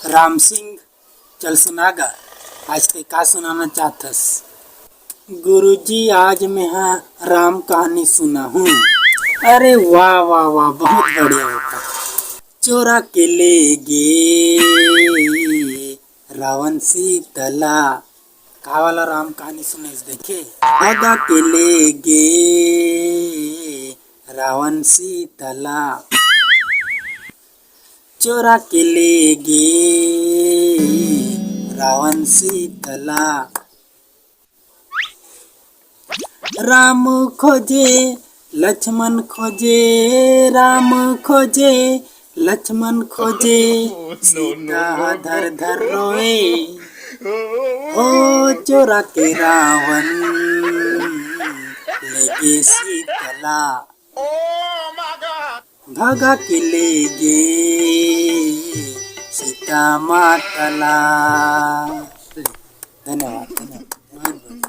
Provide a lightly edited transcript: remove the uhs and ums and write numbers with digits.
राम सिंह, चल सुनागा आज ते का सुनाना चाहतस। गुरुजी आज मैं राम कहानी सुना हूँ। अरे वाह वाह वाह, बहुत बढ़िया होता। चोरा के ले गे रावण सीतला, का वाला राम कहानी सुने देखे। भगा के ले गे रावण सीतला, चोरा के ले गे रावण सीतला। राम खोजे लक्ष्मण खोजे, राम खोजे लक्ष्मण खोजे, सीता धर धर रोए। ओ चोरा के रावण लेके सीतला, भगा के ले गे सीता मातला। धन्यवाद धन्यवाद।